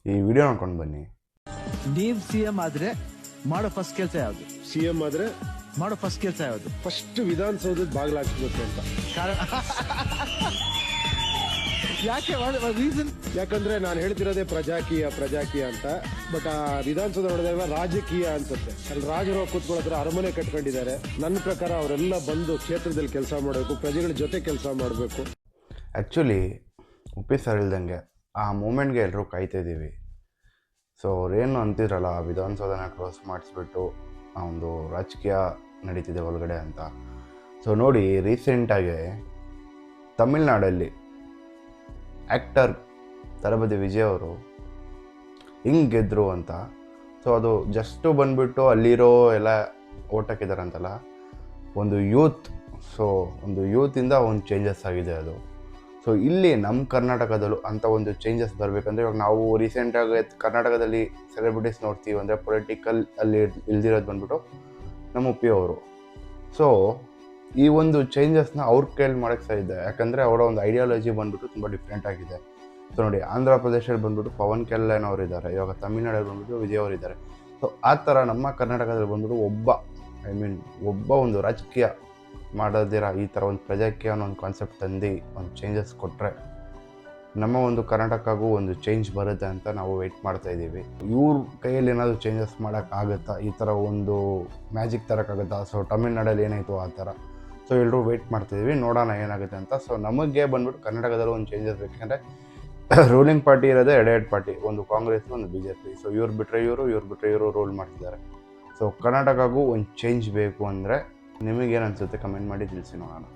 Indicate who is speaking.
Speaker 1: ಈ ವಿಡಿಯೋ ನೋಡ್ಕೊಂಡು ಬನ್ನಿ.
Speaker 2: ನೀವು ಸಿಎಂ ಆದ್ರೆ ಮಾಡೋ ಫಸ್ಟ್ ಕೆಲಸ ಯಾವುದು?
Speaker 3: ಸಿಎಂ ಆದ್ರೆ
Speaker 2: ಮಾಡೋ ಫಸ್ಟ್ ಕೆಲಸ ಯಾವುದು?
Speaker 3: ಫಸ್ಟ್ ವಿಧಾನಸೌಧದ ಬಾಗಿಲಾಕ್ಸ್ಬೇಕು ಅಂತ.
Speaker 2: ಯಾಕೆ ರೀಸನ್?
Speaker 3: ಯಾಕಂದ್ರೆ ನಾನು ಹೇಳ್ತಿರೋದೇ ಪ್ರಜಾಕೀಯ ಅಂತ. ಬಟ್ ಆ ವಿಧಾನಸೌಧ ನೋಡಿದಾಗ ರಾಜಕೀಯ ಅನ್ಸುತ್ತೆ. ಅಲ್ಲಿ ರಾಜರು ಕೂತ್ಕೊಳ್ಳೋದ್ರ ಅರಮನೆ ಕಟ್ಕೊಂಡಿದ್ದಾರೆ. ನನ್ನ ಪ್ರಕಾರ ಅವರೆಲ್ಲ ಬಂದು ಕ್ಷೇತ್ರದಲ್ಲಿ ಕೆಲಸ ಮಾಡಬೇಕು, ಪ್ರಜೆಗಳ ಜೊತೆ ಕೆಲಸ ಮಾಡಬೇಕು.
Speaker 1: ಆ್ಯಕ್ಚುಲಿ ಉಪ್ಪಿ ಸರ್ ಇಲ್ದಂಗೆ ಆ ಮೂಮೆಂಟ್ಗೆ ಎಲ್ಲರೂ ಕಾಯ್ತಾ ಇದ್ದೀವಿ. ಸೊ ಅವ್ರೇನು ಅಂತಿದ್ರಲ್ಲ, ವಿಧಾನಸೌಧನ ಕ್ಲೋಸ್ ಮಾಡಿಸ್ಬಿಟ್ಟು ಆ ಒಂದು ರಾಜಕೀಯ ನಡೀತಿದೆ ಒಳಗಡೆ ಅಂತ. ಸೊ ನೋಡಿ, ರೀಸೆಂಟಾಗಿ ತಮಿಳ್ನಾಡಲ್ಲಿ ಆ್ಯಕ್ಟರ್ ತಳಪತಿ ವಿಜಯ್ ಅವರು ಹಿಂಗೆ ಗೆದ್ದರು ಅಂತ. ಸೊ ಅದು ಜಸ್ಟು ಬಂದುಬಿಟ್ಟು ಅಲ್ಲಿರೋ ಎಲ್ಲ ಓಟ್ ಹಾಕಿದಾರಂತಲ್ಲ, ಒಂದು ಯೂತ್. ಸೊ ಒಂದು ಯೂತಿಂದ ಒಂದು ಚೇಂಜಸ್ ಆಗಿದೆ ಅದು. ಸೊ ಇಲ್ಲಿ ನಮ್ಮ ಕರ್ನಾಟಕದಲ್ಲೂ ಅಂಥ ಒಂದು ಚೇಂಜಸ್ ಬರಬೇಕಂದ್ರೆ, ಇವಾಗ ನಾವು ರೀಸೆಂಟಾಗಿ ಕರ್ನಾಟಕದಲ್ಲಿ ಸೆಲೆಬ್ರಿಟೀಸ್ ನೋಡ್ತೀವಿ ಅಂದರೆ ಪೊಲಿಟಿಕಲ್ ಅಲ್ಲಿ ಇಲ್ದಿರೋದು ಬಂದ್ಬಿಟ್ಟು ನಮ್ಮ ಉಪ್ಪಿ ಅವರು. ಸೊ ಈ ಒಂದು ಚೇಂಜಸ್ನ ಅವ್ರ ಕೈಲಿ ಮಾಡೋಕ್ಕೆ ಸಾಧ್ಯ, ಯಾಕಂದರೆ ಅವರ ಒಂದು ಐಡಿಯಾಲಜಿ ಬಂದ್ಬಿಟ್ಟು ತುಂಬ ಡಿಫ್ರೆಂಟ್ ಆಗಿದೆ. ಸೊ ನೋಡಿ, ಆಂಧ್ರ ಪ್ರದೇಶದಲ್ಲಿ ಬಂದ್ಬಿಟ್ಟು ಪವನ್ ಕಲ್ಯಾಣ್ ಅವರು ಇದ್ದಾರೆ, ಇವಾಗ ತಮಿಳ್ನಾಡಲ್ಲಿ ಬಂದ್ಬಿಟ್ಟು ವಿಜಯ್ ಅವರು ಇದ್ದಾರೆ. ಸೊ ಆ ಥರ ನಮ್ಮ ಕರ್ನಾಟಕದಲ್ಲಿ ಬಂದ್ಬಿಟ್ಟು ಒಬ್ಬ ಒಂದು ರಾಜಕೀಯ ಮಾಡೋದಿರ ಈ ಥರ ಒಂದು ಪ್ರಜಾಕೀಯ ಅನ್ನೋ ಒಂದು ಕಾನ್ಸೆಪ್ಟ್ ತಂದು ಒಂದು ಚೇಂಜಸ್ ಕೊಟ್ಟರೆ ನಮ್ಮ ಒಂದು ಕರ್ನಾಟಕಗೂ ಒಂದು ಚೇಂಜ್ ಬರುತ್ತೆ ಅಂತ ನಾವು ವೆಯ್ಟ್ ಮಾಡ್ತಾಯಿದ್ದೀವಿ. ಇವ್ರ ಕೈಯಲ್ಲಿ ಏನಾದರೂ ಚೇಂಜಸ್ ಮಾಡೋಕ್ಕಾಗುತ್ತಾ? ಈ ಥರ ಒಂದು ಮ್ಯಾಜಿಕ್ ತರೋಕ್ಕಾಗುತ್ತಾ? ಸೊ ತಮಿಳ್ನಾಡಲ್ಲಿ ಏನಾಯಿತು ಆ ಥರ. ಸೊ ಎಲ್ಲರೂ ವೆಯ್ಟ್ ಮಾಡ್ತಾಯಿದ್ದೀವಿ, ನೋಡೋಣ ಏನಾಗುತ್ತೆ ಅಂತ. ಸೊ ನಮಗೆ ಬಂದ್ಬಿಟ್ಟು ಕರ್ನಾಟಕದಲ್ಲೂ ಒಂದು ಚೇಂಜಸ್ ಬೇಕಂದರೆ ರೂಲಿಂಗ್ ಪಾರ್ಟಿ ಇರೋದೇ ಎರಡೆರಡು ಪಾರ್ಟಿ, ಒಂದು ಕಾಂಗ್ರೆಸ್, ಒಂದು BJP. ಸೊ ಇವ್ರು ಬಿಟ್ಟರೆ ಇವರು ರೂಲ್ ಮಾಡ್ತಿದ್ದಾರೆ. ಸೊ ಕರ್ನಾಟಕಗೂ ಒಂದು ಚೇಂಜ್ ಬೇಕು ಅಂದರೆ ನಿಮಗೇನು ಅನಿಸುತ್ತೆ ಕಮೆಂಟ್ ಮಾಡಿ ತಿಳಿಸಿ ನೋಡೋಣ.